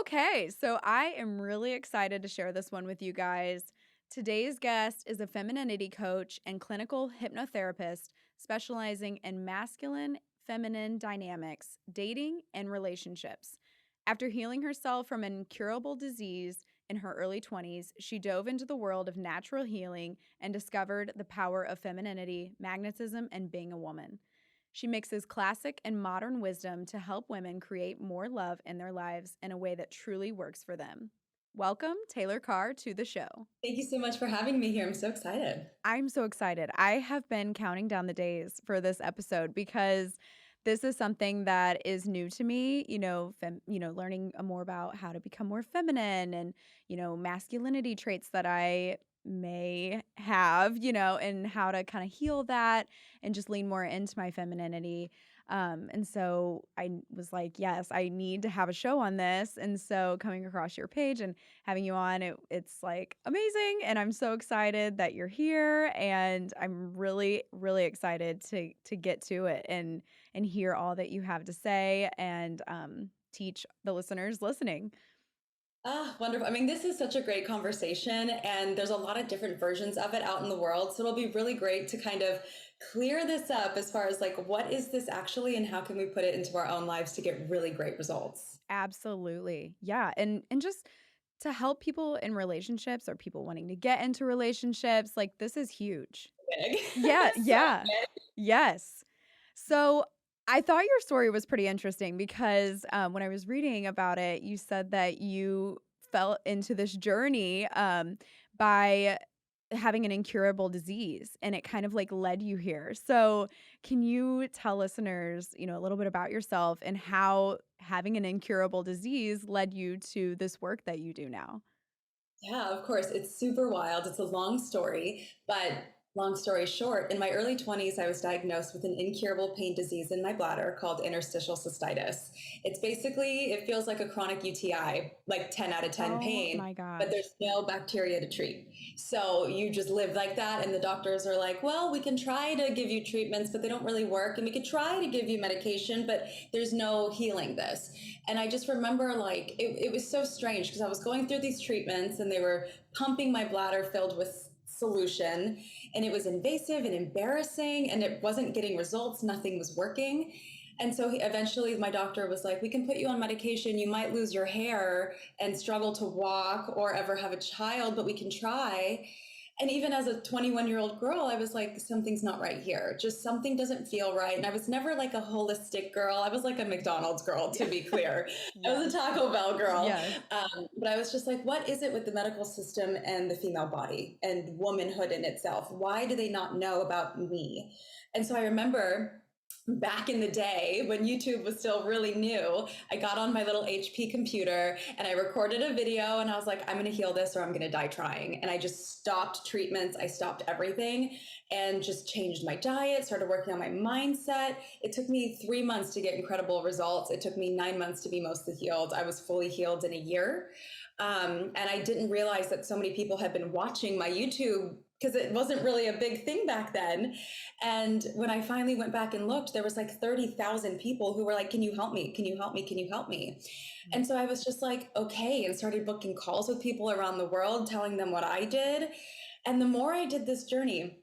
Okay, so I am really excited to share this one with you guys. Today's guest is a femininity coach and clinical hypnotherapist specializing in masculine feminine dynamics, dating, and relationships. After healing herself from an incurable disease in her early 20s, she dove into the world of natural healing and discovered the power of femininity, magnetism, and being a woman. She mixes classic and modern wisdom to help women create more love in their lives in a way that truly works for them. Welcome, Taylor Carr, to the show. Thank you so much for having me here. I'm so excited. I'm so excited. I have been counting down the days for this episode because this is something that is new to me, learning more about how to become more feminine and, masculinity traits that I may have, and how to kind of heal that and just lean more into my femininity. And so I was like, yes, I need to have a show on this. And so coming across your page and having you on, it's like amazing. And I'm so excited that you're here. And I'm really, really excited to get to it and hear all that you have to say and teach the listeners listening. Ah, wonderful. I mean, this is such a great conversation, and there's a lot of different versions of it out in the world. So it'll be really great to kind of clear this up as far as like, what is this actually, and how can we put it into our own lives to get really great results? Absolutely. Yeah. And just to help people in relationships or people wanting to get into relationships, like this is huge. Big. Yeah, So yeah. big. Yes. So, I thought your story was pretty interesting because, when I was reading about it, you said that you fell into this journey, by having an incurable disease, and it kind of, like, led you here. So, can you tell listeners, a little bit about yourself and how having an incurable disease led you to this work that you do now? Yeah, of course. It's super wild. It's a long story, but long story short, in my early 20s, I was diagnosed with an incurable pain disease in my bladder called interstitial cystitis. It's basically, it feels like a chronic UTI, like 10 out of 10 Oh pain, my but gosh. there's no bacteria to treat. So you just live like that. And the doctors are like, well, we can try to give you treatments, but they don't really work. And we could try to give you medication, but there's no healing this. And I just remember like it was so strange because I was going through these treatments and they were pumping my bladder filled with solution, and it was invasive and embarrassing, and it wasn't getting results. Nothing was working. And so eventually my doctor was like, we can put you on medication. You might lose your hair and struggle to walk or ever have a child, but we can try. And even as a 21-year-old girl, I was like, something's not right here. Just something doesn't feel right. And I was never like a holistic girl. I was like a McDonald's girl, to Yeah. be clear. I was a Yes. Taco Bell girl. Yes. But I was just like, what is it with the medical system and the female body and womanhood in itself? Why do they not know about me? And so I remember back in the day when YouTube was still really new, I got on my little HP computer and I recorded a video and I was like, I'm going to heal this or I'm going to die trying. And I just stopped treatments. I stopped everything and just changed my diet, started working on my mindset. It took me 3 months to get incredible results. It took me 9 months to be mostly healed. I was fully healed in a year. And I didn't realize that so many people had been watching my YouTube because it wasn't really a big thing back then. And when I finally went back and looked, there was like 30,000 people who were like, can you help me? Can you help me? Can you help me? And so I was just like, okay, and started booking calls with people around the world, telling them what I did. And the more I did this journey,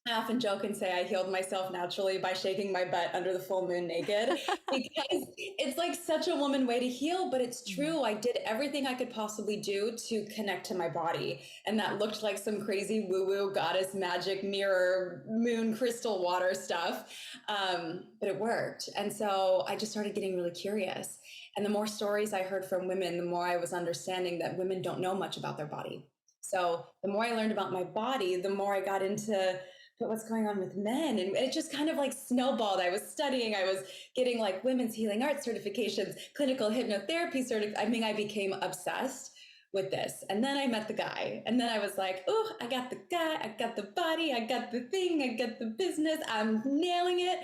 I often joke and say I healed myself naturally by shaking my butt under the full moon naked because it's like such a woman way to heal, but it's Mhm. true. I did everything I could possibly do to connect to my body. And that looked like some crazy woo woo goddess magic mirror moon crystal water stuff. But it worked. And so I just started getting really curious. And the more stories I heard from women, the more I was understanding that women don't know much about their body. So the more I learned about my body, the more I got into but what's going on with men? And it just kind of like snowballed. I was studying, I was getting like women's healing arts certifications, clinical hypnotherapy I mean, I became obsessed with this. And then I met the guy. And then I was like, oh, I got the guy, I got the body, I got the thing, I got the business, I'm nailing it.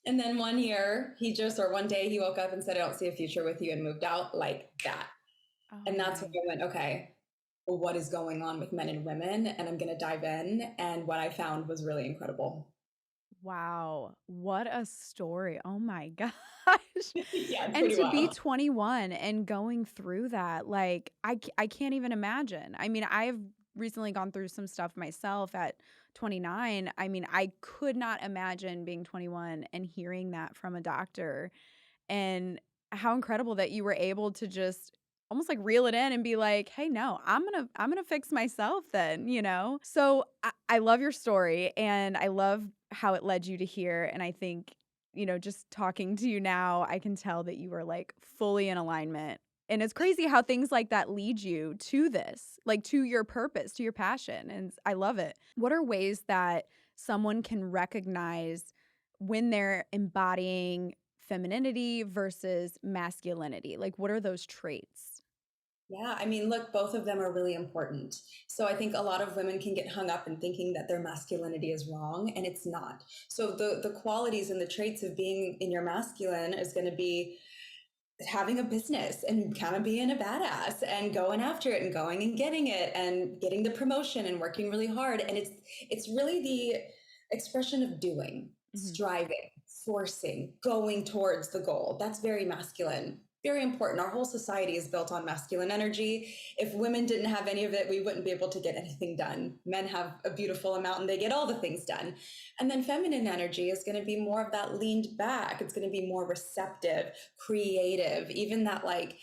And then one day he woke up and said, I don't see a future with you and moved out like that. Oh And that's when my. I went, okay, well, what is going on with men and women? And I'm going to dive in. And what I found was really incredible. Wow, what a story. Oh my gosh. Yeah, it's And pretty to be wild. 21 and going through that, like, I can't even imagine. I mean, I've recently gone through some stuff myself at 29. I mean, I could not imagine being 21 and hearing that from a doctor, and how incredible that you were able to just almost like reel it in and be like, "Hey, no, I'm gonna fix myself then," you know? So I love your story and I love how it led you to here. And I think, just talking to you now, I can tell that you are like fully in alignment. And it's crazy how things like that lead you to this, like to your purpose, to your passion. And I love it. What are ways that someone can recognize when they're embodying femininity versus masculinity? Like, what are those traits? Yeah, I mean, look, both of them are really important. So I think a lot of women can get hung up in thinking that their masculinity is wrong, and it's not. So the qualities and the traits of being in your masculine is going to be having a business and kind of being a badass and going after it and going and getting the promotion and working really hard. And it's really the expression of doing, Mhm. striving, forcing, going towards the goal. That's very masculine, very important. Our whole society is built on masculine energy. If women didn't have any of it, we wouldn't be able to get anything done. Men have a beautiful amount and they get all the things done. And then feminine energy is going to be more of that leaned back. It's going to be more receptive, creative, even that like,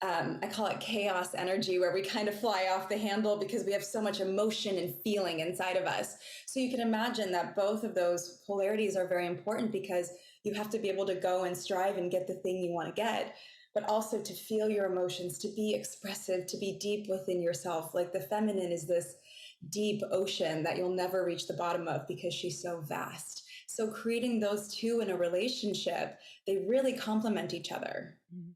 I call it chaos energy, where we kind of fly off the handle because we have so much emotion and feeling inside of us. So you can imagine that both of those polarities are very important, because you have to be able to go and strive and get the thing you want to get, but also to feel your emotions, to be expressive, to be deep within yourself. Like the feminine is this deep ocean that you'll never reach the bottom of because she's so vast. So creating those two in a relationship, they really complement each other. Mhm.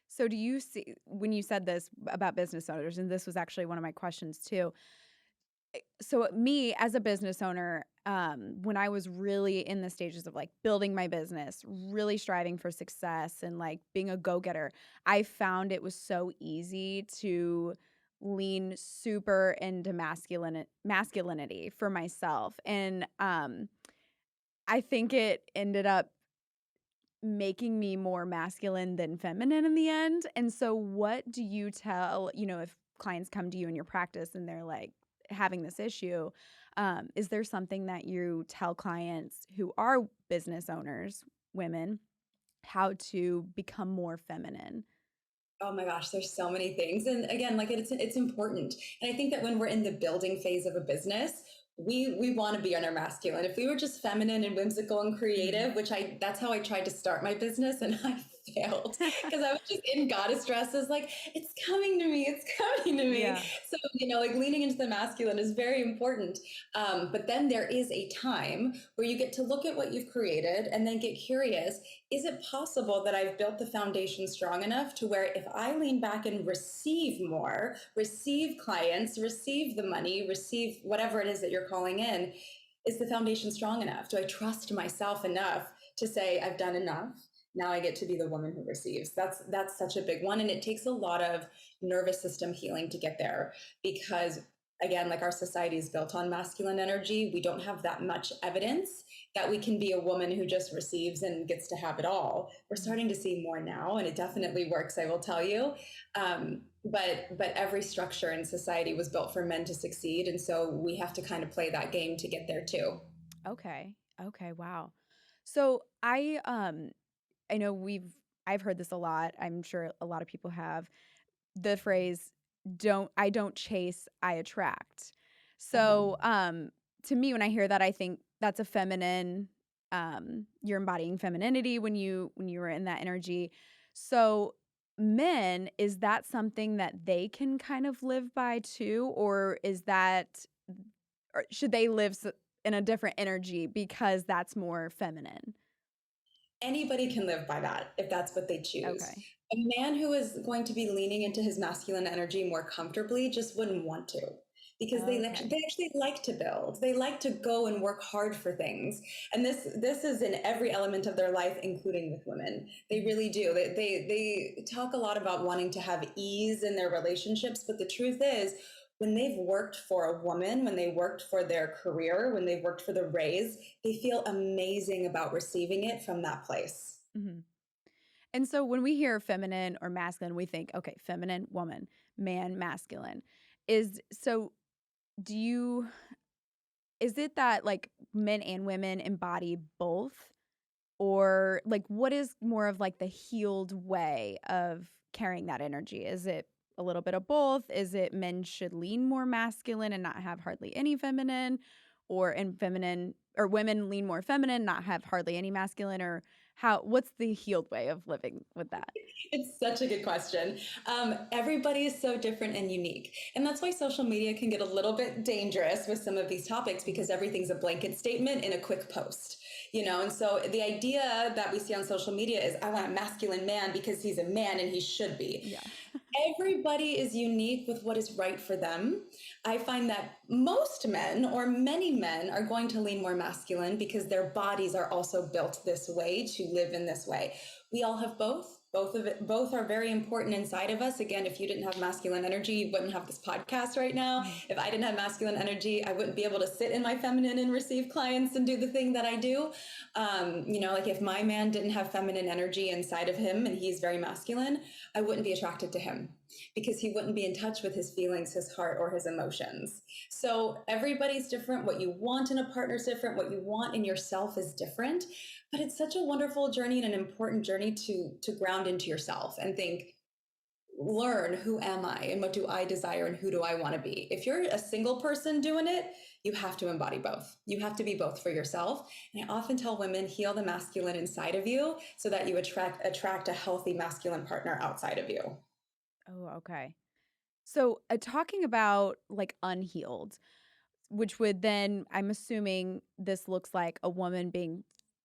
So, do you see when you said this about business owners, and this was actually one of my questions too. So, me as a business owner, when I was really in the stages of like building my business, really striving for success and like being a go getter, I found it was so easy to lean super into masculinity for myself. And I think it ended up making me more masculine than feminine in the end. And so what do you tell, if clients come to you in your practice and they're like having this issue, is there something that you tell clients who are business owners, women, how to become more feminine? Oh my gosh, there's so many things. And again, like it's important. And I think that when we're in the building phase of a business, we want to be on our masculine. If we were just feminine and whimsical and Mhm. creative, which I that's how I tried to start my business, and I failed because I was just in goddess dresses, like it's coming to me, it's coming to me. Yeah. So like leaning into the masculine is very important. But then there is a time where you get to look at what you've created and then get curious, is it possible that I've built the foundation strong enough to where if I lean back and receive more, receive clients, receive the money, receive whatever it is that you're calling in, is the foundation strong enough? Do I trust myself enough to say I've done enough? Now I get to be the woman who receives. That's such a big one, and it takes a lot of nervous system healing to get there, because again, like our society is built on masculine energy. We don't have that much evidence that we can be a woman who just receives and gets to have it all. We're Mhm. starting to see more now, and it definitely works, I will tell you. But every structure in society was built for men to succeed, and so we have to kind of play that game to get there too. Okay. Okay. Wow. So I know I've heard this a lot. I'm sure a lot of people have the phrase don't chase, I attract. Uh-huh. So, to me when I hear that I think that's a feminine, you're embodying femininity when you were in that energy. So, men, is that something that they can kind of live by too, or is that, or should they live in a different energy because that's more feminine? Anybody can live by that if that's what they choose. Okay. A man who is going to be leaning into his masculine energy more comfortably just wouldn't want to, because Okay. they actually like to build. They like to go and work hard for things. And this is in every element of their life, including with women. They Mhm. really do. They talk a lot about wanting to have ease in their relationships, but the truth is when they've worked for a woman, when they worked for their career, when they've worked for the raise, they feel amazing about receiving it from that place. Mhm. And so when we hear feminine or masculine, we think, okay, feminine, woman, man, masculine. Is so do you is it that like men and women embody both? Or like what is more of like the healed way of carrying that energy? Is it a little bit of both? Is it men should lean more masculine and not have hardly any feminine? Or and feminine or women lean more feminine, not have hardly any masculine? Or what's the healed way of living with that? It's such a good question. Everybody is so different and unique. And that's why social media can get a little bit dangerous with some of these topics because everything's a blanket statement in a quick post, you know? And so the idea that we see on social media is I want a masculine man because he's a man and he should be. Yeah. Everybody is unique with what is right for them. I find that most men or many men are going to lean more masculine because their bodies are also built this way to live in this way. We all have both. Both are very important inside of us. Again, if you didn't have masculine energy, you wouldn't have this podcast right now. Mhm. If I didn't have masculine energy, I wouldn't be able to sit in my feminine and receive clients and do the thing that I do. Like if my man didn't have feminine energy inside of him and he's very masculine, I wouldn't be attracted to him because he wouldn't be in touch with his feelings, his heart, or his emotions. So everybody's different. What you want in a partner is different. What you want in yourself is different. But it's such a wonderful journey and an important journey to ground into yourself and think, learn who am I and what do I desire and who do I want to be. If you're a single person doing it, you have to embody both. You have to be both for yourself. And I often tell women, heal the masculine inside of you so that you attract a healthy masculine partner outside of you. Oh, okay. So talking about like unhealed, which would then, I'm assuming this looks like a woman being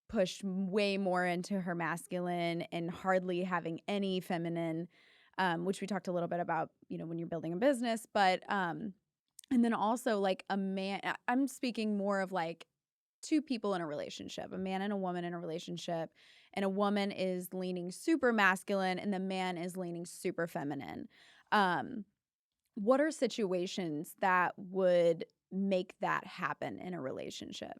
pushed way more into her masculine and hardly having any feminine, which we talked a little bit about, when you're building a business. But, and then also like a man, I'm speaking more of like two people in a relationship, a man and a woman in a relationship, and a woman is leaning super masculine and the man is leaning super feminine. Um, what are situations that would make that happen in a relationship?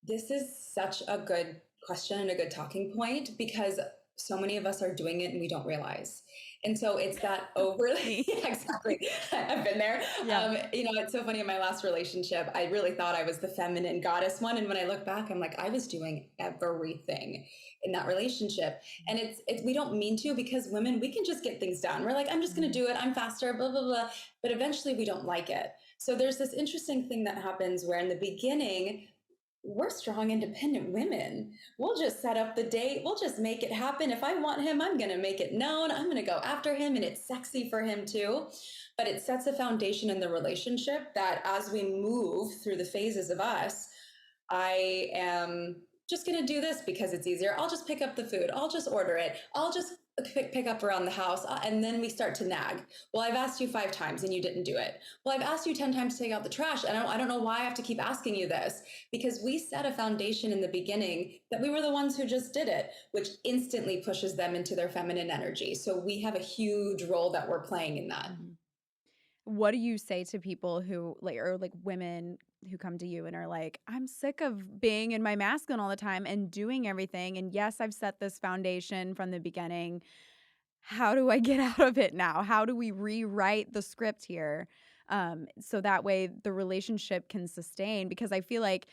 This is such a good question and a good talking point because so many of us are doing it and we don't realize. And so it's that overly, Me. yeah, exactly. I've been there. Yeah. It's so funny in my last relationship, I really thought I was the feminine goddess one. And when I look back, I'm like, I was doing everything in that relationship. And we don't mean to because women, we can just get things done. We're like, I'm just going to Mhm. do it. I'm faster, blah, blah, blah. But eventually we don't like it. So there's this interesting thing that happens where in the beginning, we're strong, independent women. We'll just set up the date. We'll just make it happen. If I want him, I'm going to make it known. I'm going to go after him. And it's sexy for him too. But it sets a foundation in the relationship that as we move through the phases of us, I am just going to do this because it's easier. I'll just pick up the food. I'll just order it. I'll just pick up around the house. And then we start to nag. Well, I've asked you 5 times and you didn't do it. Well, I've asked you 10 times to take out the trash. And I don't know why I have to keep asking you this because we set a foundation in the beginning that we were the ones who just did it, which instantly pushes them into their feminine energy. So we have a huge role that we're playing in that. Mhm. What do you say to people who like, or like women who come to you and are like, I'm sick of being in my masculine all the time and doing everything. And yes, I've set this foundation from the beginning. How do I get out of it now? How do we rewrite the script here? So that way the relationship can sustain, because I feel like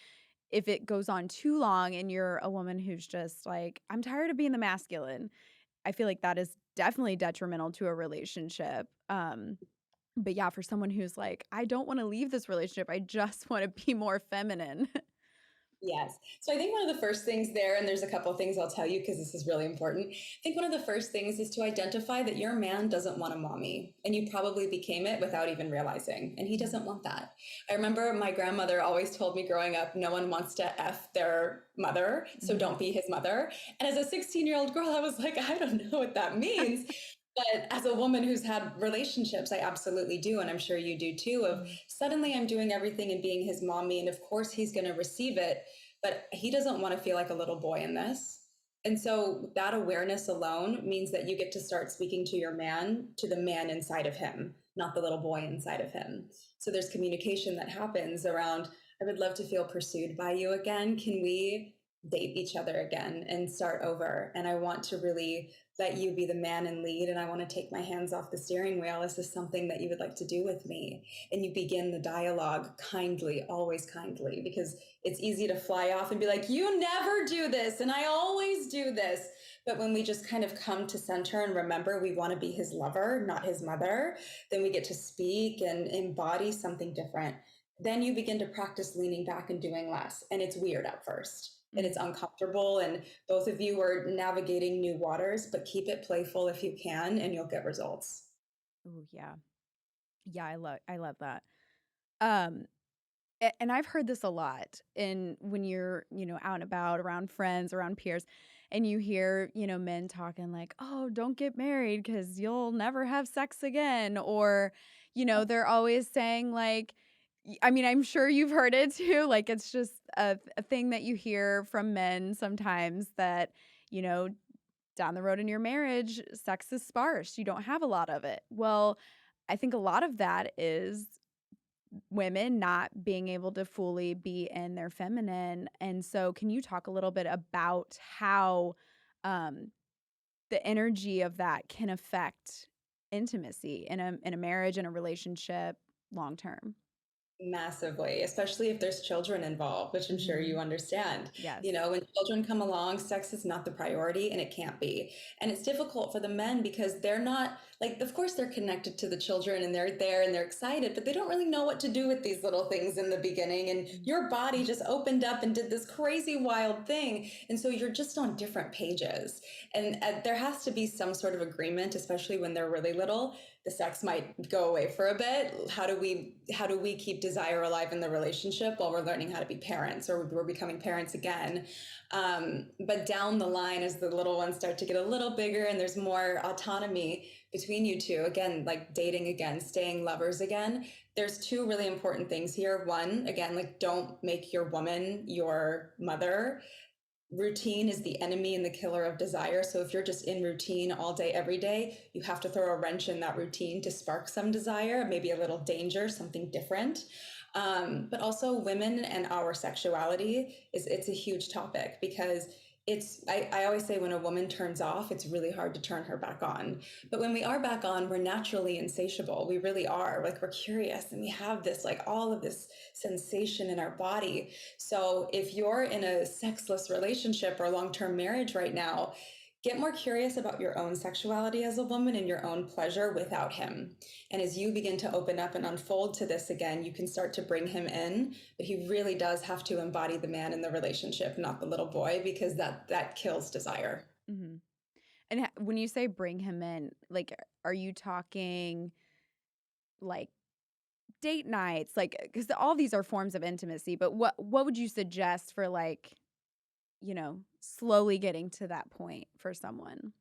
if it goes on too long and you're a woman who's just like, I'm tired of being the masculine, I feel like that is definitely detrimental to a relationship. But yeah, for someone who's like, I don't want to leave this relationship, I just want to be more feminine. Yes. So I think one of the first things there, and there's a couple of things I'll tell you because this is really important. I think one of the first things is to identify that your man doesn't want a mommy, and you probably became it without even realizing, and he doesn't want that. I remember my grandmother always told me growing up, no one wants to F their mother, so Mhm. don't be his mother. And as a 16-year-old girl, I was like, I don't know what that means. But as a woman who's had relationships, I absolutely do. And I'm sure you do too. Of Mhm. suddenly I'm doing everything and being his mommy. And of course, he's going to receive it. But he doesn't want to feel like a little boy in this. And so that awareness alone means that you get to start speaking to your man, to the man inside of him. not the little boy inside of him. So there's communication that happens around, I would love to feel pursued by you again. Can we date each other again and start over? And I want to really let you be the man and lead. And I want to take my hands off the steering wheel. Is this something that you would like to do with me? And you begin the dialogue kindly, always kindly, because it's easy to fly off and be like, you never do this. And I always do this. But when we just kind of come to center and remember we want to be his lover, not his mother, then we get to speak and embody something different. Then you begin to practice leaning back and doing less. And it's weird at first and it's uncomfortable. And both of you are navigating new waters, but keep it playful if you can, and you'll get results. Oh, yeah. Yeah, I love that. Um, and I've heard this a lot in when you're, out and about around friends, around peers, and you hear, men talking like, "Oh, don't get married because you'll never have sex again." Or, they're always saying like, I mean, I'm sure you've heard it too. Like it's just a thing that you hear from men sometimes that, you know, down the road in your marriage, sex is sparse. You don't have a lot of it. Well, I think a lot of that is women not being able to fully be in their feminine. And so, can you talk a little bit about how um, the energy of that can affect intimacy in a marriage, in a relationship, long term? Massively, especially if there's children involved, which I'm sure you Hmm. understand. Yes. You know, when children come along, sex is not the priority and it can't be. And it's difficult for the men because they're not like, of course, they're connected to the children and they're there and they're excited, but they don't really know what to do with these little things in the beginning. And your body just opened up and did this crazy, wild thing. And so you're just on different pages. And there has to be some sort of agreement, especially when they're really little. The sex might go away for a bit. How do we keep desire alive in the relationship while we're learning how to be parents, or we're becoming parents again? But down the line, as the little ones start to get a little bigger and there's more autonomy between you two, again, like dating again, staying lovers again, there's two really important things here. One, again, like don't make your woman your mother. Routine is the enemy and the killer of desire. So if you're just in routine all day, every day, you have to throw a wrench in that routine to spark some desire, maybe a little danger, something different. But also women and our sexuality it's a huge topic because I always say when a woman turns off, it's really hard to turn her back on. But when we are back on, we're naturally insatiable. We really are. Like we're curious and we have this like all of this sensation in our body. So if you're in a sexless relationship or long-term marriage right now, get more curious about your own sexuality as a woman and your own pleasure without him. And as you begin to open up and unfold to this again, you can start to bring him in, but he really does have to embody the man in the relationship, not the little boy, because that kills desire. Hmm. And when you say bring him in, like, are you talking like date nights? Like, because all these are forms of intimacy, but what would you suggest for like, slowly getting to that point for someone?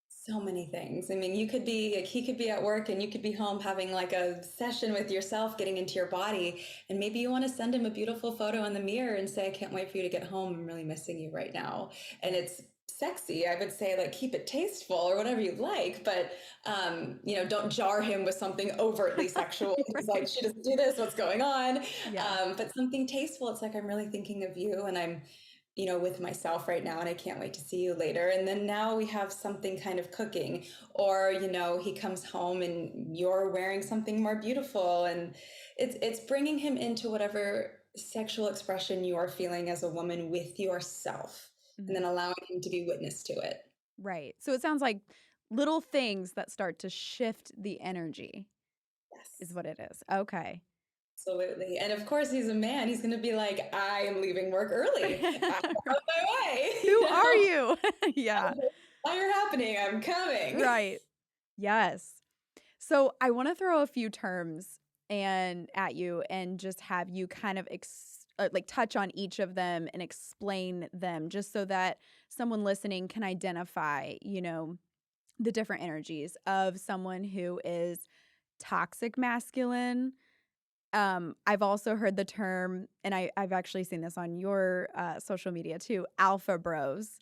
So many things. I mean, you could be like, he could be at work and you could be home having like a session with yourself, getting into your body. And maybe you want to send him a beautiful photo in the mirror and say, I can't wait for you to get home. I'm really missing you right now. And it's sexy. I would say like keep it tasteful or whatever you like, but don't jar him with something overtly sexual. It's like, Right. she doesn't do this. What's going on? Yeah. But something tasteful. It's like, I'm really thinking of you and I'm with myself right now and I can't wait to see you later. And then now we have something kind of cooking, or, he comes home and you're wearing something more beautiful. And it's bringing him into whatever sexual expression you're feeling as a woman with yourself, and then Mhm. allowing him to be witness to it. Right. So it sounds like little things that start to shift the energy is Yes. what it is. Okay. Absolutely. And of course, he's a man. He's going to be like, I am leaving work early. I'm on my way. Who are you? Yeah. While you're happening, I'm coming. Right. Yes. So I want to throw a few terms and at you and just have you kind of like touch on each of them and explain them just so that someone listening can identify, the different energies of someone who is toxic masculine. I've also heard the term, and I've actually seen this on your social media too, alpha bros.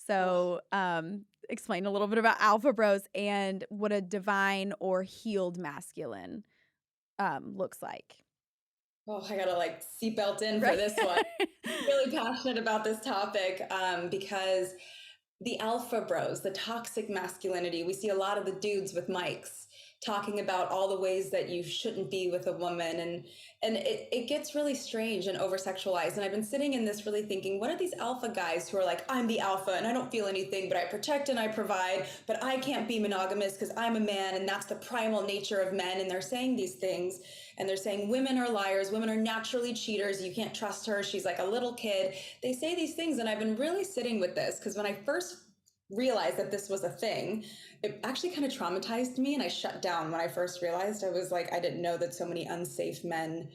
Oh, So, explain a little bit about alpha bros and what a divine or healed masculine looks like. oh, I gotta like seatbelt in for Right. this one. Really passionate about this topic because the alpha bros, the toxic masculinity, we see a lot of the dudes with mics talking about all the ways that you shouldn't be with a woman, and it gets really strange and over sexualized. And I've been sitting in this really thinking, what are these alpha guys who are like, I'm the alpha and I don't feel anything, but I protect and I provide, but I can't be monogamous because I'm a man and that's the primal nature of men. And they're saying these things, and they're saying women are liars, women are naturally cheaters, you can't trust her, she's like a little kid. They say these things, and I've been really sitting with this because when I first realized that this was a thing, it actually kind of traumatized me, and I shut down when I first realized. I was like, I didn't know that so many unsafe men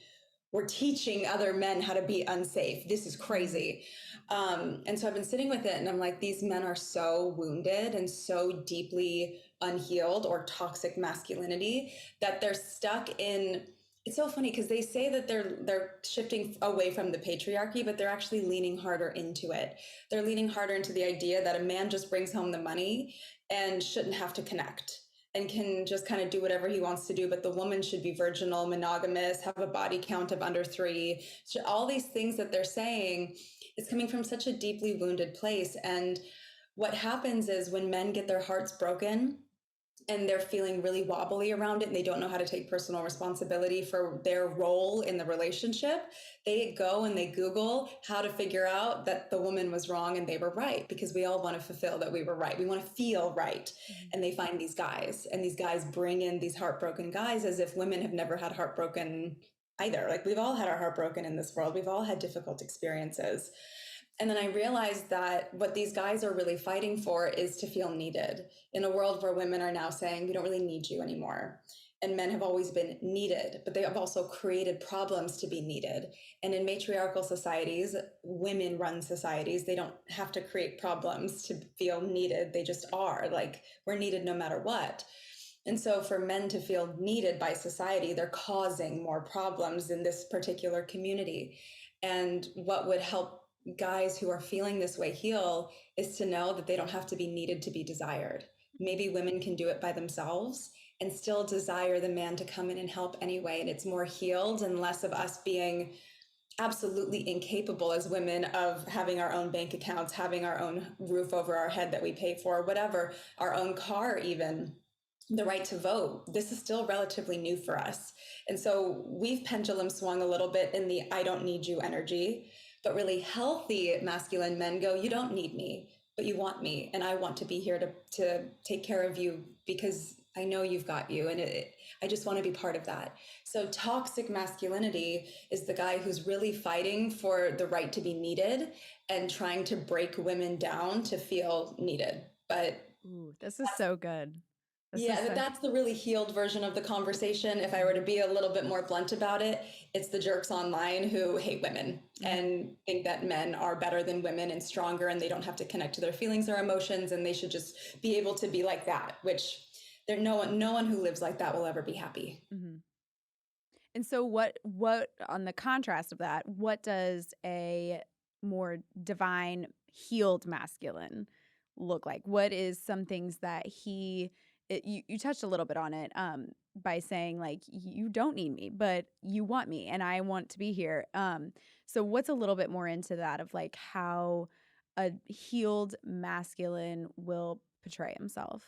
were teaching other men how to be unsafe. This is Mm, crazy. And so I've been sitting with it, and I'm like, these men are so wounded and so deeply unhealed or toxic masculinity that they're stuck in. It's so funny because they say that they're shifting away from the patriarchy, but they're actually leaning harder into it. They're leaning harder into the idea that a man just brings home the money and shouldn't have to connect and can just kind of do whatever he wants to do. But the woman should be virginal, monogamous, have a body count of under 3. So all these things that they're saying is coming from such a deeply wounded place. And what happens is when men get their hearts broken, and they're feeling really wobbly around it and they don't know how to take personal responsibility for their role in the relationship, they go and they Google how to figure out that the woman was wrong and they were right, because we all want to fulfill that we were right. We want to feel right. mhm, And they find these guys, and these guys bring in these heartbroken guys as if women have never had heartbroken either. Like, we've all had our heart broken in this world. We've all had difficult experiences. And then I realized that what these guys are really fighting for is to feel needed in a world where women are now saying, we don't really need you anymore. And men have always been needed, but they have also created problems to be needed. And in matriarchal societies, women run societies, they don't have to create problems to feel needed. They just are. Like, we're needed no matter what. And so for men to feel needed by society, they're causing more problems in this particular community. And what would help guys who are feeling this way heal is to know that they don't have to be needed to be desired. Maybe women can do it by themselves and still desire the man to come in and help anyway. And it's more healed and less of us being absolutely incapable as women of having our own bank accounts, having our own roof over our head that we pay for, whatever, our own car, even the right to vote. This is still relatively new for us. And so we've pendulum swung a little bit in the I don't need you energy, but really healthy masculine men go, you don't need me, but you want me. And I want to be here to take care of you because I know you've got you. And I just want to be part of that. So toxic masculinity is the guy who's really fighting for the right to be needed and trying to break women down to feel needed. But ooh, this is so good. This is yeah, so that's the really healed version of the conversation. If I were to mhm, be a little bit more blunt about it, it's the jerks online who hate women mhm. and think that men are better than women and stronger, and they don't have to connect to their feelings or emotions, and they should just be able to be like that, which there no one who lives like that will ever be happy. Mhm. And so what on the contrast of that, what does a more divine healed masculine look like? What is some things that you touched a little bit on it by saying like you don't need me, but you want me and I want to be here. So what's a little bit more into that of like how a healed masculine will portray himself?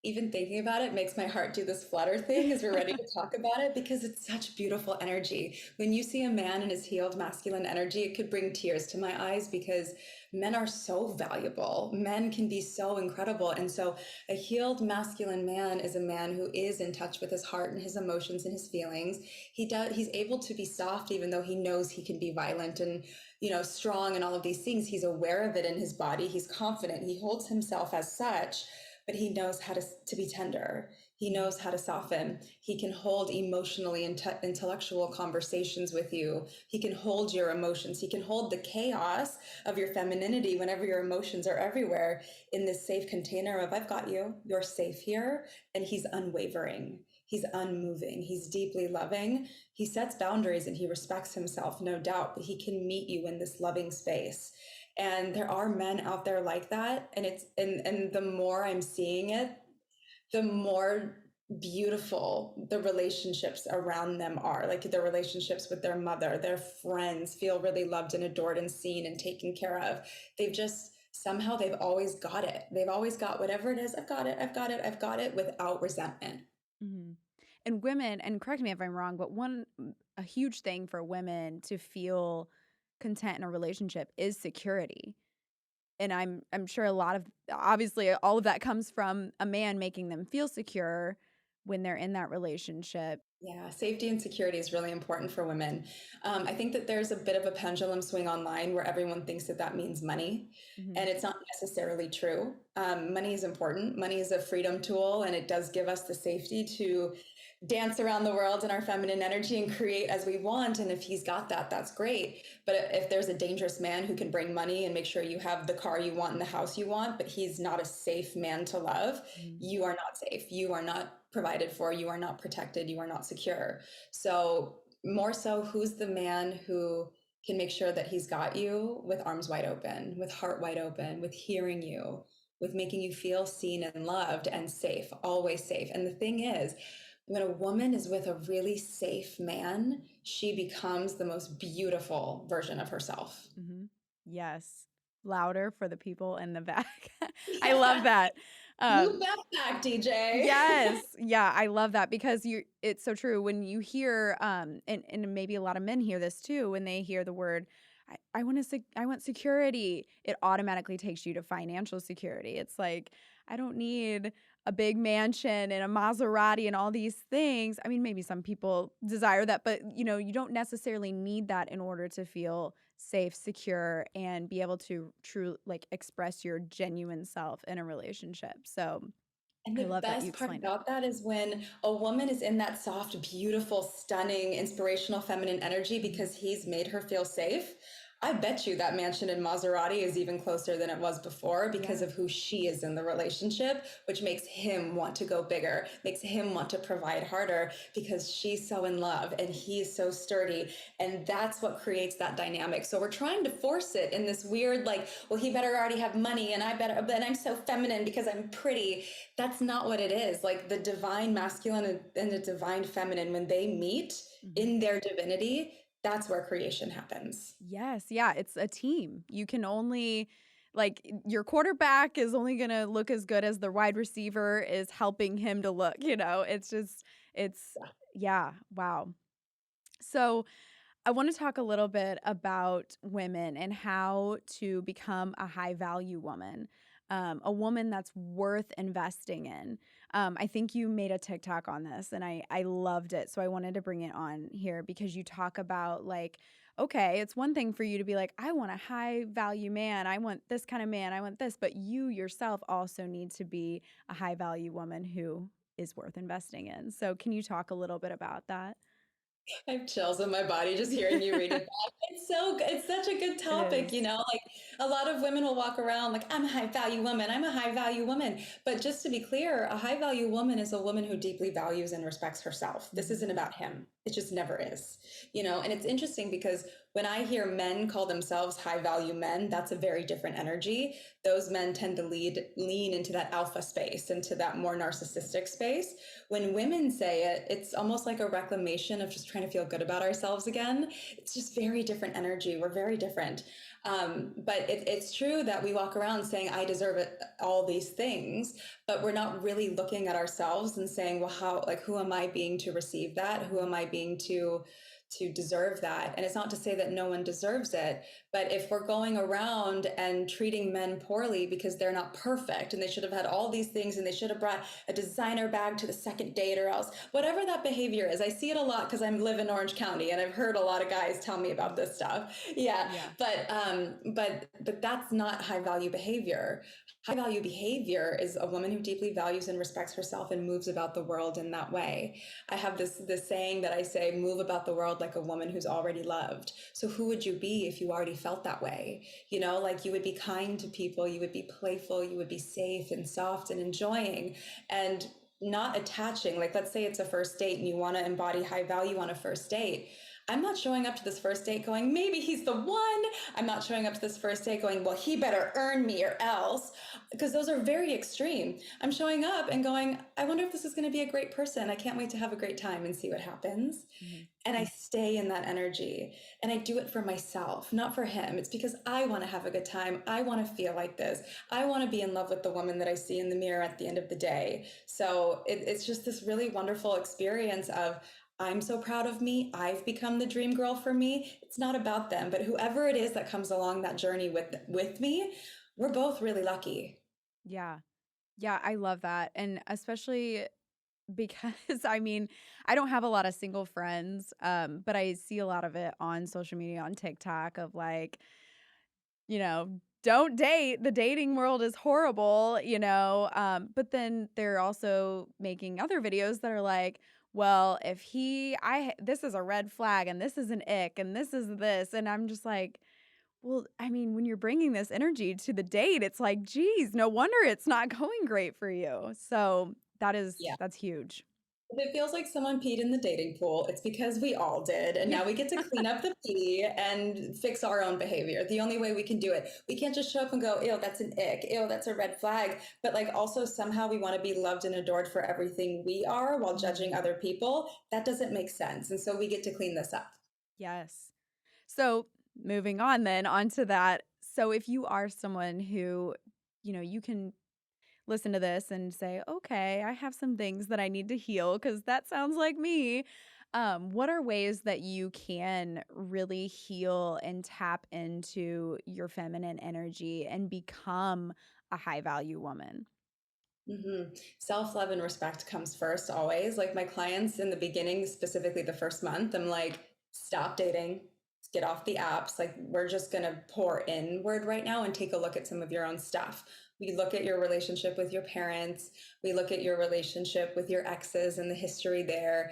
Even thinking about it makes my heart do this flutter thing as we're ready to talk about it, because it's such beautiful energy. When you see a man in his healed masculine energy, it could bring tears to my eyes because men are so valuable. Men can be so incredible. And so a healed masculine man is a man who is in touch with his heart and his emotions and his feelings. He's able to be soft even though he knows he can be violent and strong and all of these things. He's aware of it in his body. He's confident. He holds himself as such, but he knows how to be tender. He knows how to soften. He can hold emotionally intellectual conversations with you. He can hold your emotions. He can hold the chaos of your femininity whenever your emotions are everywhere in this safe container of, I've got you, you're safe here. And he's unwavering. He's unmoving. He's deeply loving. He sets boundaries and he respects himself, no doubt, but he can meet you in this loving space. And there are men out there like that. And the more I'm seeing it, the more beautiful the relationships around them are. Like the relationships with their mother, their friends feel really loved and adored and seen and taken care of. They've just somehow they've always got it. They've always got whatever it is. I've got it. I've got it. I've got it without resentment. Mhm. And women, and correct me if I'm wrong, but a huge thing for women to feel content in a relationship is security. And I'm sure a lot of obviously all of that comes from a man making them feel secure when they're in that relationship. Yeah, safety and security is really important for women. I think that there's a bit of a pendulum swing online where everyone thinks that that means money, Mhm. and it's not necessarily true. Money is important. Money is a freedom tool, and it does give us the safety to dance around the world in our feminine energy and create as we want. And if he's got that, that's great. But if there's a dangerous man who can bring money and make sure you have the car you want and the house you want, but he's not a safe man to love, Mhm. you are not safe. You are not provided for. You are not protected. You are not secure. So, more so, who's the man who can make sure that he's got you with arms wide open, with heart wide open, with hearing you, with making you feel seen and loved and safe, always safe. And the thing is, when a woman is with a really safe man, she becomes the most beautiful version of herself. Mhm. Yes. Louder for the people in the back. I love Yeah. that. Loop Um, that back, DJ. yes. Yeah, I love that because it's so true when you hear and maybe a lot of men hear this too when they hear the word I want security. It automatically takes you to financial security. It's like I don't need a big mansion and a Maserati and all these things. I mean, maybe some people desire that, but you don't necessarily need that in order to feel safe, secure, and be able to true like express your genuine self in a relationship. So And I the love that you best part explained it. about that is when a woman is in that soft, beautiful, stunning, inspirational feminine energy Mhm. because he's made her feel safe. I bet you that mansion in Maserati is even closer than it was before because Yeah. of who she is in the relationship, which makes him want to go bigger, makes him want to provide harder because she's so in love and he's so sturdy. And that's what creates that dynamic. So we're trying to force it in this weird, like, well, he better already have money and I better, but I'm so feminine because I'm pretty. That's not what it is. Like the divine masculine and the divine feminine, when they meet Mhm. in their divinity, that's where creation happens. Yes, yeah, it's a team. You can only your quarterback is only going to look as good as the wide receiver is helping him to look. It's just it's yeah, wow. So, I want to talk a little bit about women and how to become a high value woman, a woman that's worth investing in. I think you made a TikTok on this and I loved it. So I wanted to bring it on here because you talk about like, okay, it's one thing for you to be like, I want a high value man. I want this kind of man. I want this. But you yourself also need to be a high value woman who is worth investing in. So can you talk a little bit about that? I have chills in my body just hearing you read it back. It's so good. It's such a good It topic, is. like a lot of women will walk around like I'm a high value woman. I'm a high value woman. But just to be clear, a high value woman is a woman who deeply values and respects herself. This Mhm. isn't about him. It just never is. And it's interesting because when I hear men call themselves high value men, that's a very different energy. Those men tend to lean into that alpha space, into that more narcissistic space. When women say it, it's almost like a reclamation of just trying to feel good about ourselves again. It's just very different energy. We're very different. But it's true that we walk around saying, I deserve it, all these things, but we're not really looking at ourselves and saying, well, who am I being to receive that? Who Mhm. am I being to deserve that? And it's not to say that no one deserves it, but if we're going around and treating men poorly because they're not perfect and they should have had all these things and they should have brought a designer bag to the second date or else whatever that behavior is, I see it a lot because I live in Orange County and I've heard a lot of guys tell me about Mhm. this stuff. Yeah, Yeah. but that's not high value behavior. High value behavior is a woman who deeply values and respects herself and moves about the world in that way. I have this saying that I say, move about the world like a woman who's already loved. So who would you be if you already felt that way? Like you would be kind to people, you would be playful, you would be safe and soft and enjoying and not attaching. Like let's say it's a first date and you want to embody high value on a first date. I'm not showing up to this first date going, maybe he's the one. I'm not showing up to this first date going, well, he better earn me or else, because those are very extreme. I'm showing up and going, I wonder if this is going to be a great person. I can't wait to have a great time and see what happens. Mhm. And I stay in that energy and I do it for myself, not for him. It's because I want to have a good time. I want to feel like this. I want to be in love with the woman that I see in the mirror at the end of the day. So it's just this really wonderful experience of, I'm so proud of me. I've become the dream girl for me. It's not about them, but whoever it is that comes along that journey with me, we're both really lucky. Yeah. Yeah, I love that, and especially because, I mean, I don't have a lot of single friends, but I see a lot of it on social media, on TikTok of, like, "Don't date, the dating world is horrible," but then they're also making other videos that are like, "Well, if this is a red flag, and this is an ick, and this is this," and I'm just like, well, I mean, when you're bringing this energy to the date, it's like, geez, no wonder it's not going great for you. So Yeah. that's huge. If it feels like someone peed in the dating pool, it's because we all did. And Yeah. now we get to clean up the pee and fix our own behavior. The only way we can do it. We can't just show up and go, ew, that's an ick. Ew, that's a red flag. But like also somehow we want to be loved and adored for everything we are while judging Mhm. other people. That doesn't make sense. And so we get to clean this up. Yes. So moving on then onto that. So if you are someone who, you can listen to this and say, okay, I have some things that I need to heal because that sounds like me. What are ways that you can really heal and tap into your feminine energy and become a high value woman? Self love and respect comes first always. Like my clients in the beginning, specifically the first month, I'm like, stop dating, get off the apps. Like, we're just going to pour inward right now and take a look at some of your own stuff. We look at your relationship with your parents. We look at your relationship with your exes and the history there.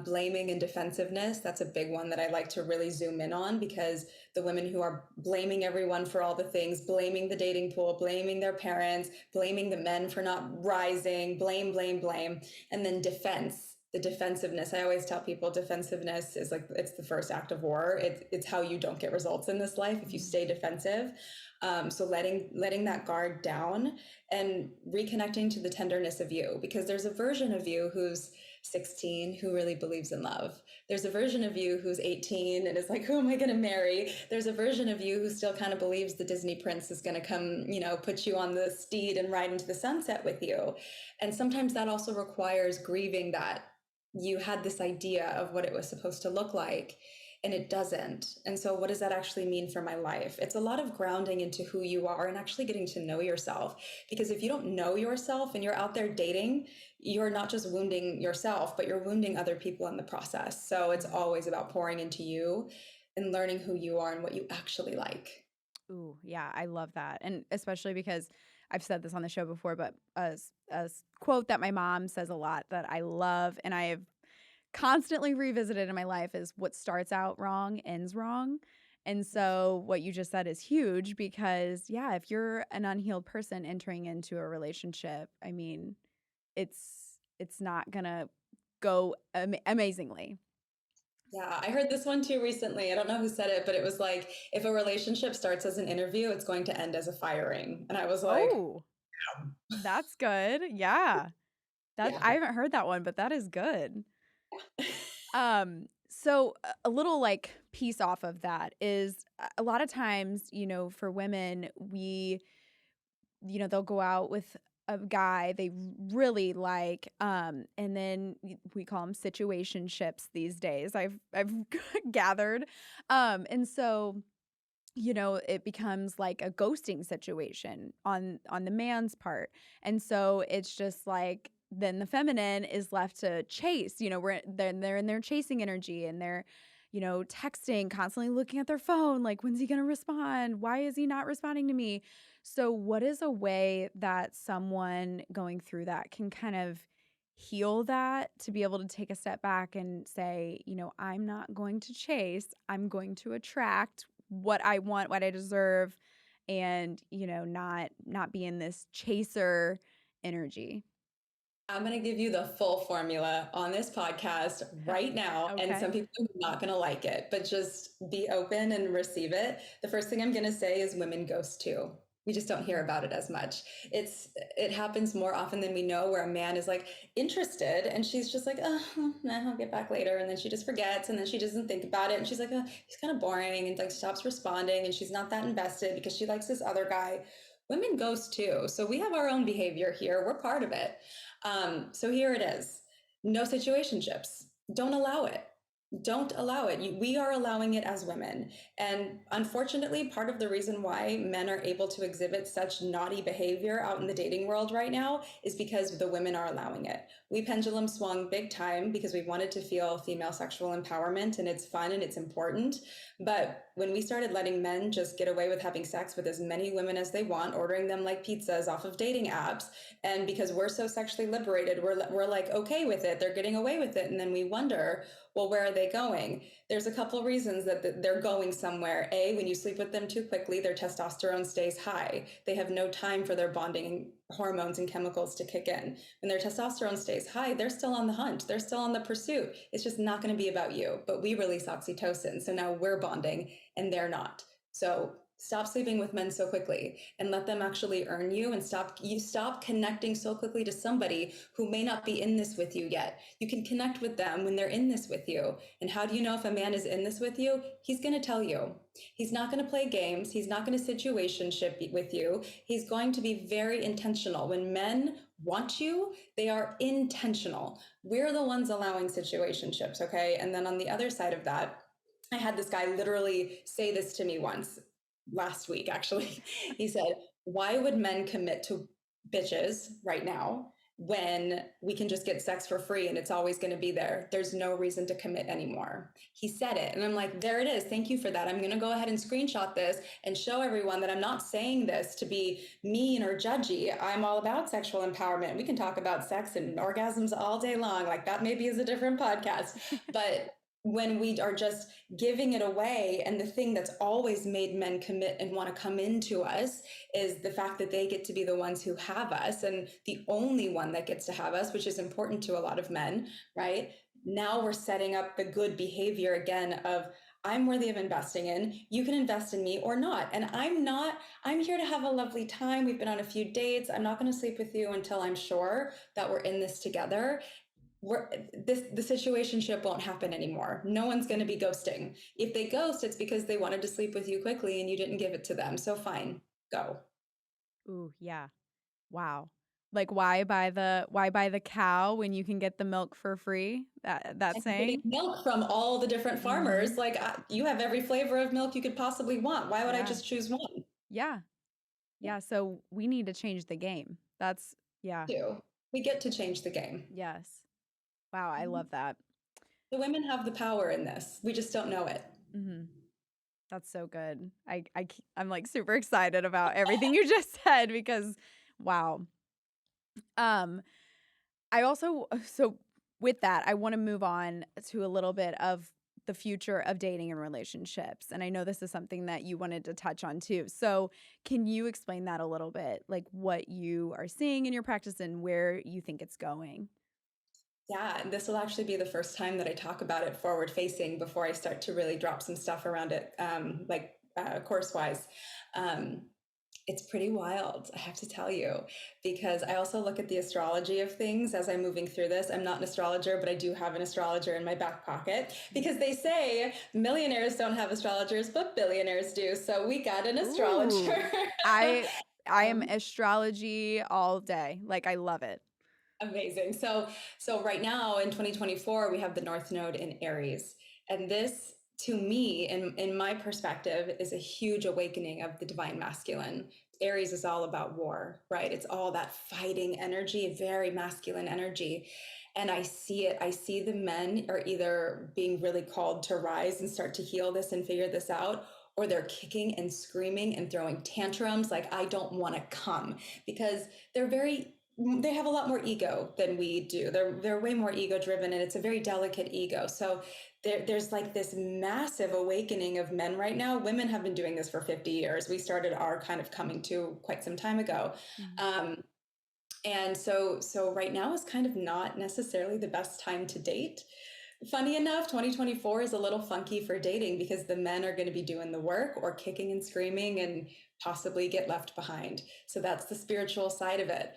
Blaming and defensiveness, that's a big one that I like to really zoom in on, because the women who are blaming everyone for all the things, blaming the dating pool, blaming their parents, blaming the men for not rising, blame. And then defense, the defensiveness. I always tell people defensiveness is like, it's the first act of war. It's how you don't get results in this life if you Mhm. stay defensive. So letting that guard down and reconnecting to the tenderness of you, because there's a version of you who's 16 who really believes in love. There's a version of you who's 18 and is like, who am I going to marry? There's a version of you who still kind of believes the Disney prince is going to come, put you on the steed and ride into the sunset with you. And sometimes that also requires grieving that you had this idea of what it was supposed to look like and it doesn't. And so, what does that actually mean for my life? It's a lot of grounding into who you are and actually getting to know yourself. Because if you don't know yourself and you're out there dating, you're not just wounding yourself, but you're wounding other people in the process. So, it's Mhm. always about pouring into you and learning who you are and what you actually like. Ooh, yeah, I love that. And especially because I've said this on the show before, but as quote that my mom says a lot that I love and I have constantly revisited in my life is what starts out wrong ends wrong. And so what you just said is huge because yeah, if you're an unhealed person entering into a relationship, I mean, it's not going to go amazingly. Yeah, I heard this one too recently. I don't know who said it, but it was like, if a relationship starts as an interview, it's going to end as a firing. And I was like, Oh, that's good. Yeah. That yeah. I haven't heard that one, but that is good. So a little like piece off of that is a lot of times, for women, they'll go out with a guy they really like, and then we call them situationships these days. I've gathered, and so it becomes like a ghosting situation on the man's part. And so it's just like then the feminine is left to chase, they're in their chasing energy and they're, texting, constantly looking at their phone, like, when's he going to respond? Why is he not responding to me? So what is a way that someone going through that can kind of heal that to be able to take a step back and say, I'm not going to chase, I'm going to attract what I want, what I deserve, and, not be in this chaser energy. I'm going to give you the full formula on this podcast right now. And some Okay. people are not going to like it, but just be open and receive it. The first thing I'm going to say is women ghost too. We just don't hear Mm. about it as much. It happens more often than we know, where a man is like interested and she's just like, oh, nah, I'll get back later. And then she just forgets and then she doesn't think about it. And she's like, oh, he's kind of boring, and like stops responding, and she's not that invested because she likes this other guy. Women ghost too. So we have our own behavior here. We're part of it. So here it is. No situationships. Don't allow it. Don't allow it. We are allowing it as women. And unfortunately, part of the reason why men are able to exhibit such naughty behavior out in the dating world right now is because the women are allowing it. We pendulum swung big time because we wanted to feel female sexual empowerment, and it's fun and it's important. But when we started letting men just get away with having sex with as many women as they want, ordering them like pizzas off of dating apps, and because we're so sexually liberated, we're like okay with it. They're getting away with it. And then we wonder, well, where are they going? There's a couple reasons that they're going somewhere. A, when you sleep with them too quickly, their testosterone stays high. They have no time for their bonding hormones and chemicals to kick in. When their testosterone stays high, they're still on the hunt. They're still on the pursuit. It's just not going to be about you. But we release oxytocin. So now we're bonding and they're not. So stop sleeping with men so quickly and let them actually earn you, and stop connecting so quickly to somebody who may not be in this with you yet. You can connect with them when they're in this with you. And how do you know if a man is in this with you? He's going to tell you. He's not going to play games. He's not going to situationship with you. He's going to be very intentional. When men want you, they are intentional. We're the ones allowing situationships, okay? And then on the other side of that, I had this guy literally say this to me once last week, actually. He said, why would men commit to bitches right now when we can just get sex for free and it's always going to be there? There's no reason to commit anymore. He said it. And I'm like, there it is. Thank you for that. I'm going to go ahead and screenshot this and show everyone that I'm not saying this to be mean or judgy. I'm all about sexual empowerment. We can talk about sex and orgasms all day long. Like that maybe is a different podcast. But when we are just giving it away, and the thing that's always made men commit and want to come into us is the fact that they get to be the ones who have us, and the only one that gets to have us, which is important to a lot of men, right? Now we're setting up the good behavior again of, I'm worthy of investing in. You can invest in me or not. And I'm here to have a lovely time. We've been on a few dates. I'm not going to sleep with you until I'm sure that we're in this together. The situationship won't happen anymore. No one's going to be ghosting. If they ghost, it's because they wanted to sleep with you quickly and you didn't give it to them. So fine, go. Ooh, yeah. Wow. Like why buy the cow when you can get the milk for free? That And you're getting saying? milk from all the different farmers. Mhm. Like you have every flavor of milk you could possibly want. Why would I Yeah. just choose one? Yeah. Yeah, so we need to change the game. That's yeah. Two. We get to change the game. Yes. Wow, I love that. The women have the power in this. We just don't know it. Mhm. That's so good. I'm like super excited about everything you just said because wow. Um I also so with that, I want to move on to a little bit of the future of dating and relationships. And I know this is something that you wanted to touch on too. So, can you explain that a little bit? Like what you are seeing in your practice and where you think it's going? Yeah, and this will actually be the first time that I talk about it forward facing before I start to really drop some stuff around it, course wise. Um, it's pretty wild, I have to tell you, because I also look at the astrology of things as I'm moving through this. I'm not an astrologer, but I do have an astrologer in my back pocket because they say millionaires don't have astrologers, but billionaires do. So we got an Ooh. astrologer. I I am um, astrology all day. Like I love it. Amazing. So right now in 2024, we have the North Node in Aries. And this, to me, in my perspective, is a huge awakening of the divine masculine. Aries is all about war, right? It's all that fighting energy, very masculine energy. And I see it. I see the men are either being really called to rise and start to heal this and figure this out, or they're kicking and screaming and throwing tantrums like, I don't want to come, because they have a lot more ego than we do. They're way more ego driven, and it's a very delicate ego. So there's like this massive awakening of men right now. Women have been doing this for 50 years. We started our kind of coming to quite some time ago. Mhm. Um, And so right now is kind of not necessarily the best time to date. Funny enough, 2024 is a little funky for dating because the men are going to be doing the work or kicking and screaming and possibly get left behind. So that's the spiritual side of it.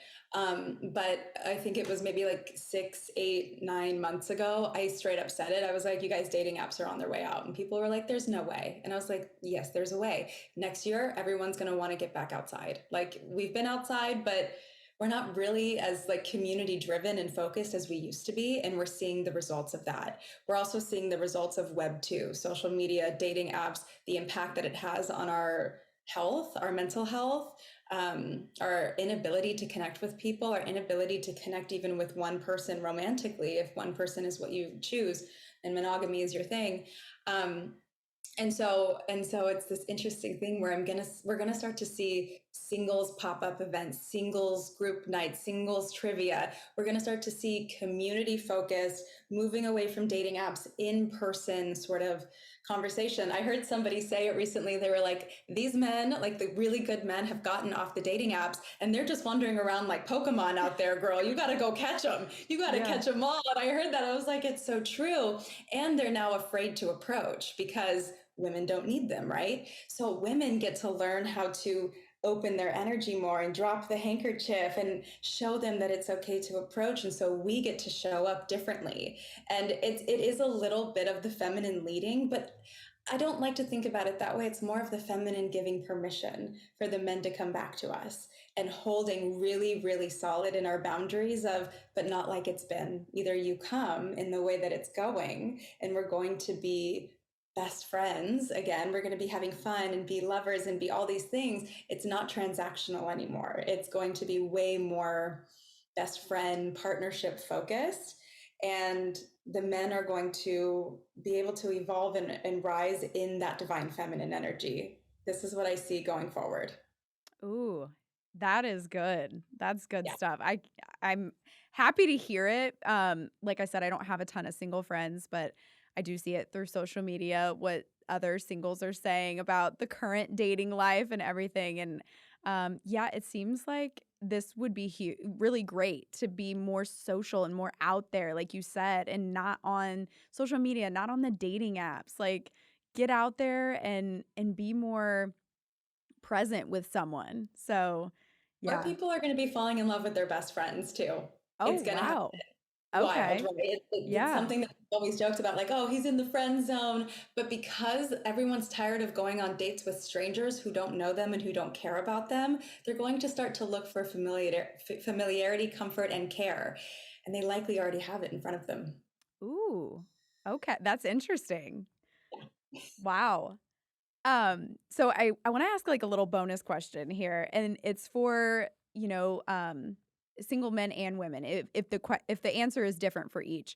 But I think it was maybe like 6, 8, 9 months ago, I straight up said it. I was like, you guys, dating apps are on their way out. And people were like, there's no way. And I was like, yes, there's a way. Next year, everyone's going to want to get back outside. Like we've been outside, but we're not really as like community driven and focused as we used to be, and we're seeing the results of that. We're also seeing the results of web 2, social media, dating apps, the impact that it has on our health, our mental health, our inability to connect with people, our inability to connect even with one person romantically if one person is what you choose and monogamy is your thing. And so it's this interesting thing where we're gonna start to see singles pop-up events, singles group nights, singles trivia. We're gonna start to see community focused, moving away from dating apps, in-person sort of conversation. I heard somebody say it recently. They were like, these men, like the really good men, have gotten off the dating apps and they're just wandering around like Pokemon out there, girl. You gotta go catch them. You gotta Yeah. catch them all. And I heard that. I was like, it's so true. And they're now afraid to approach because women don't need them, right? So women get to learn how to open their energy more and drop the handkerchief and show them that it's okay to approach. And so we get to show up differently. And it is a little bit of the feminine leading, but I don't like to think about it that way. It's more of the feminine giving permission for the men to come back to us and holding really, really solid in our boundaries of, but not like it's been. Either you come in the way that it's going, and we're going to be best friends again. We're going to be having fun and be lovers and be all these things. It's not transactional anymore. It's going to be way more best friend partnership focused. And the men are going to be able to evolve and rise in that divine feminine energy. This is what I see going forward. Ooh, that is good. That's good Yeah. stuff. I'm happy to hear it. Like I said, I don't have a ton of single friends, but I do see it through social media what other singles are saying about the current dating life and everything. And yeah, it seems like this would be really great to be more social and more out there, like you said, and not on social media, not on the dating apps. Like get out there and be more present with someone. So, Or yeah. people are going to be falling in love with their best friends too. Oh, It's going to happen. wow. Wild, Okay. right? It's Yeah. something that always jokes about, like, oh, he's in the friend zone. But because everyone's tired of going on dates with strangers who don't know them and who don't care about them, they're going to start to look for familiarity, comfort, and care. And they likely already have it in front of them. Ooh. Okay, that's interesting. Yeah. Wow. So I wanna ask, like, a little bonus question here, and it's for, single men and women. If the answer is different for each,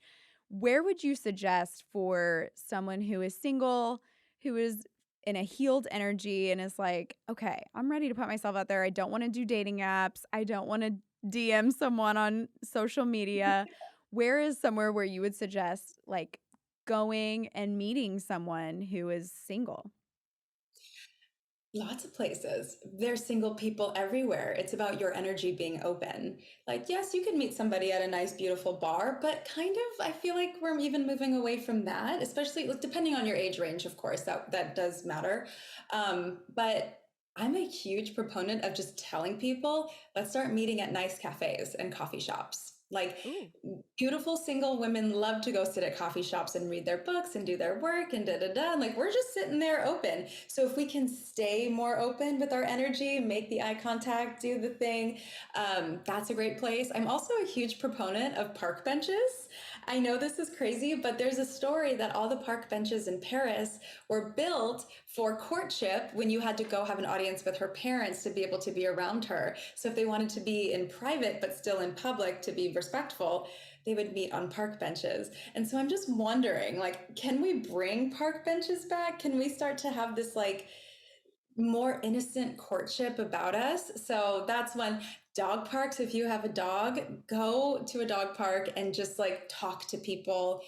where would you suggest for someone who is single, who is in a healed energy and is like, "Okay, I'm ready to put myself out there. I don't wanna do dating apps. I don't wanna DM someone on social media." Where is somewhere where you would suggest, like, going and meeting someone who is single? Lots of places. There's single people everywhere. It's about your energy being open. Like, yes, you can meet somebody at a nice, beautiful bar, but kind of, I feel like we're even moving away from that, especially like, depending on your age range, of course, that does matter. But I'm a huge proponent of just telling people, let's start meeting at nice cafes and coffee shops. Like, Ooh. beautiful single women love to go sit at coffee shops and read their books and do their work and da da da. And like we're just sitting there open. So if we can stay more open with our energy, make the eye contact, do the thing, that's a great place. I'm also a huge proponent of park benches. I know this is crazy, but there's a story that all the park benches in Paris were built for courtship when you had to go have an audience with her parents to be able to be around her. So if they wanted to be in private but still in public to be respectful, they would meet on park benches. And so I'm just wondering, like, can we bring park benches back? Can we start to have this like more innocent courtship about us? So that's when dog parks, if you have a dog, go to a dog park and just like talk to people.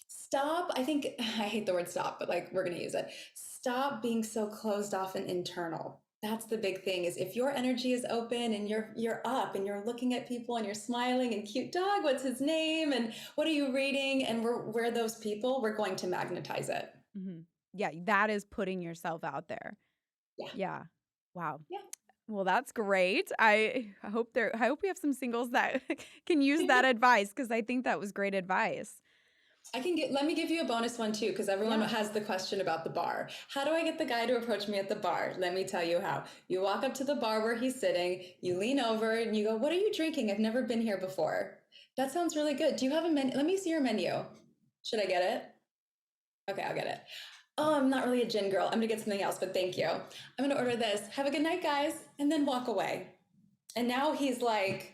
Stop. I think I hate the word stop, but like we're going to use it. Stop being so closed off and internal. That's the big thing is if your energy is open and you're up and you're looking at people and you're smiling and cute dog, what's his name? And what are you reading? And we're those people, we're going to magnetize it. Mhm. Yeah, that is putting yourself out there. Yeah. Yeah. Wow. Yeah. Well, that's great. I hope we have some singles that can use that advice because I think that was great advice. Let me give you a bonus one too, because everyone Yeah. has the question about the bar. How do I get the guy to approach me at the bar? Let me tell you how. You walk up to the bar where he's sitting, you lean over and you go, "What are you drinking? I've never been here before." That sounds really good. Do you have a menu? Let me see your menu. Should I get it? Okay, I'll get it. Oh, I'm not really a gin girl. I'm gonna get something else, but thank you. I'm gonna order this. Have a good night, guys, and then walk away. And now he's like,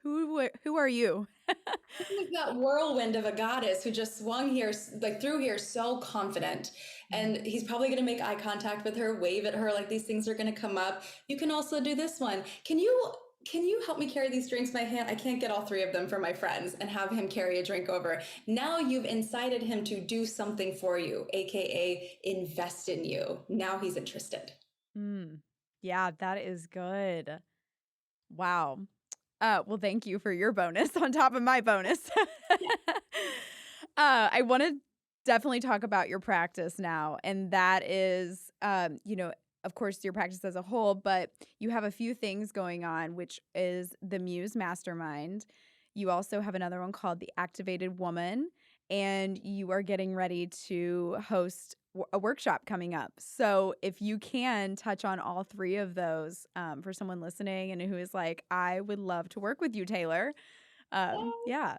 Who are you? like that whirlwind of a goddess who just swung here, like through here, so confident. Mhm. And he's probably going to make eye contact with her, wave at her like these things are going to come up. You can also do this one. Can you help me carry these drinks? My hand, I can't get all three of them for my friends, and have him carry a drink over. Now you've incited him to do something for you, aka invest in you. Now he's interested. Mm. Yeah, that is good. Wow. Well, thank you for your bonus on top of my bonus. I want to definitely talk about your practice now, and that is, of course, your practice as a whole, but you have a few things going on, which is the Muse Mastermind. You also have another one called the Activated Woman, and you are getting ready to host a workshop coming up. So, if you can touch on all three of those for someone listening and who is like, I would love to work with you, Taylor. Yeah.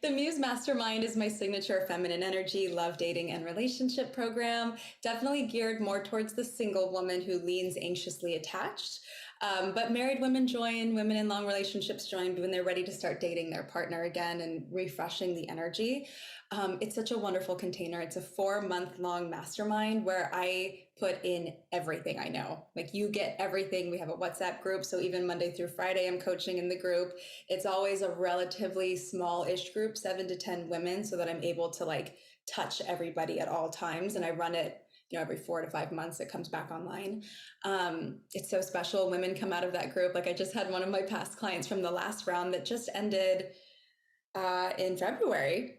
The Muse Mastermind is my signature feminine energy, love, dating, and relationship program. Definitely geared more towards the single woman who leans anxiously attached. But married women join, women in long relationships join when they're ready to start dating their partner again and refreshing the energy. It's such a wonderful container. It's a 4 month long mastermind where I put in everything I know. Like you get everything. We have a WhatsApp group. So even Monday through Friday, I'm coaching in the group. It's always a relatively small-ish group, 7 to 10 women, so that I'm able to like touch everybody at all times. And I run it, every 4 to 5 months. It comes back online. It's so special. Women come out of that group. Like I just had one of my past clients from the last round that just ended in February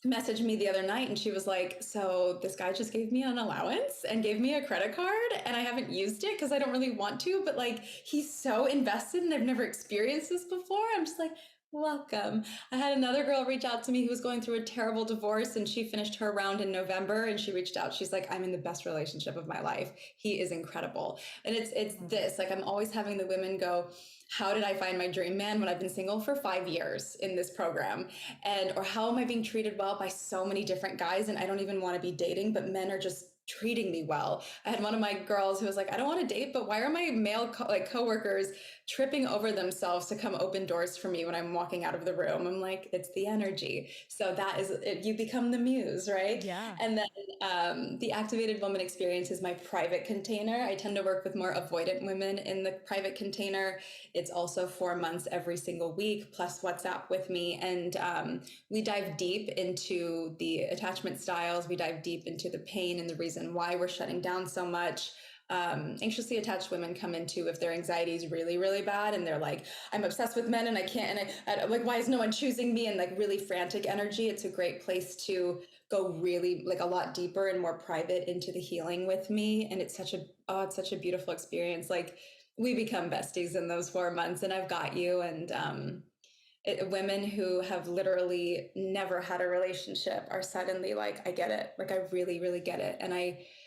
messaged me the other night and she was like, "So this guy just gave me an allowance and gave me a credit card and I haven't used it because I don't really want to, but like he's so invested and I've never experienced this before." I'm just like, welcome. I had another girl reach out to me who was going through a terrible divorce and she finished her round in November and she reached out. She's like, "I'm in the best relationship of my life. He is incredible." And it's Mm. this, like I'm always having the women go, "How did I find my dream man when I've been single for 5 years in this program?" And or how am I being treated well by so many different guys and I don't even want to be dating, but men are just treating me well. I had one of my girls who was like, "I don't want to date, but why are my male coworkers tripping over themselves to come open doors for me when I'm walking out of the room?" I'm like, it's the energy. So that is it, you become the muse, right? Yeah. And then the activated woman experience is my private container. I tend to work with more avoidant women in the private container. It's also 4 months every single week, plus WhatsApp with me. And we dive deep into the attachment styles. We dive deep into the pain and the reason why we're shutting down so much. Anxiously attached women come into if their anxiety is really, really bad and they're like, "I'm obsessed with men and I can't, and I like, why is no one choosing me?" And like really frantic energy. It's a great place to go really like a lot deeper and more private into the healing with me. And it's such a beautiful experience. Like we become besties in those 4 months and I've got you. And women who have literally never had a relationship are suddenly like, "I get it. Like I really, really get it." And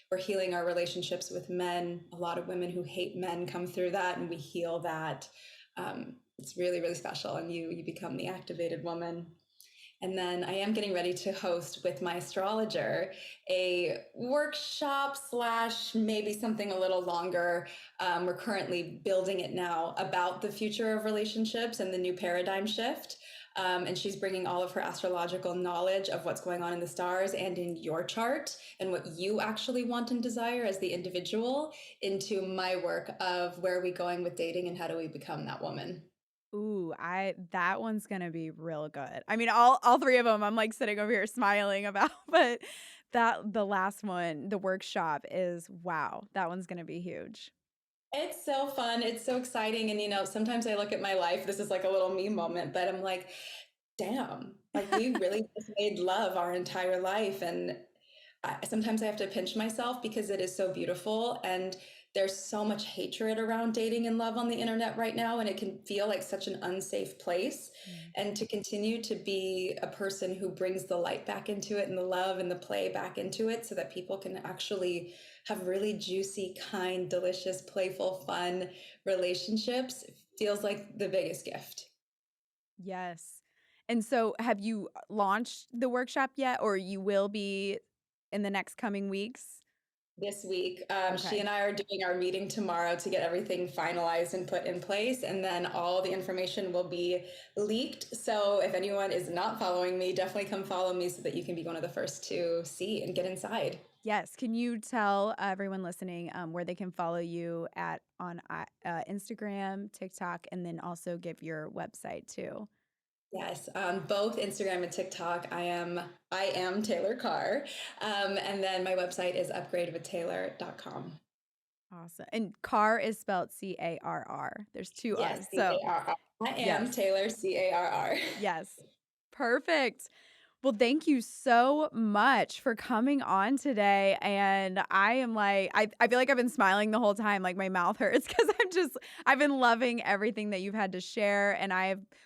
we're healing our relationships with men. A lot of women who hate men come through that and we heal that. It's really, really special. And you become the activated woman. And then I am getting ready to host with my astrologer a workshop slash maybe something a little longer. We're currently building it now about the future of relationships and the new paradigm shift. And she's bringing all of her astrological knowledge of what's going on in the stars and in your chart and what you actually want and desire as the individual into my work of where are we going with dating and how do we become that woman. Ooh, I that one's gonna be real good. I mean, all three of them, I'm, like, sitting over here smiling about, but the last one, the workshop is wow, that one's gonna be huge. It's so fun. It's so exciting. And, sometimes I look at my life, this is like a little me moment, but I'm like, damn, like we really just made love our entire life. And sometimes I have to pinch myself because it is so beautiful. And there's so much hatred around dating and love on the internet right now. And it can feel like such an unsafe place. Mm. And to continue to be a person who brings the light back into it and the love and the play back into it so that people can actually have really juicy, kind, delicious, playful, fun relationships feels like the biggest gift. Yes. And so have you launched the workshop yet, or you will be in the next coming weeks? This week. She Okay. and I are doing our meeting tomorrow to get everything finalized and put in place, and then all the information will be leaked. So if anyone is not following me, definitely come follow me so that you can be one of the first to see and get inside. Yes. Can you tell everyone listening where they can follow you at on Instagram, TikTok, and then also give your website too? Yes, both Instagram and TikTok. I am Taylor Carr, and then my website is upgradewithtaylor.com. Awesome. And Carr is spelled Carr. There's two Yes, R's. So Carr. I am yes. Taylor Carr. Yes. Perfect. Well, thank you so much for coming on today. And I am like, I feel like I've been smiling the whole time, like my mouth hurts because I've been loving everything that you've had to share. And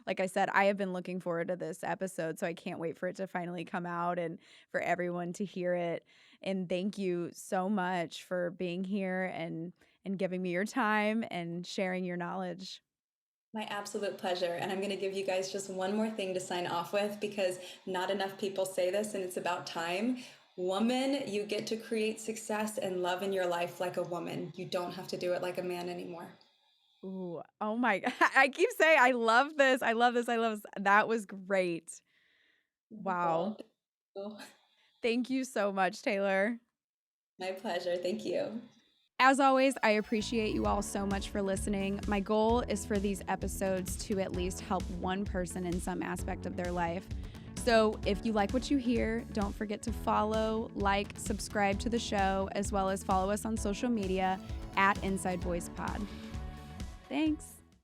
like I said, I have been looking forward to this episode. So I can't wait for it to finally come out and for everyone to hear it. And thank you so much for being here and giving me your time and sharing your knowledge. My absolute pleasure. And I'm going to give you guys just one more thing to sign off with because not enough people say this, and it's about time. Woman, you get to create success and love in your life like a woman. You don't have to do it like a man anymore. Ooh, oh my I keep saying, I love this, I love this, I love this. That was great. Wow. Well, thank you. Thank you so much, Taylor. My pleasure. Thank you. As always, I appreciate you all so much for listening. My goal is for these episodes to at least help one person in some aspect of their life. So if you like what you hear, don't forget to follow, like, subscribe to the show, as well as follow us on social media at Inside Voice Pod. Thanks.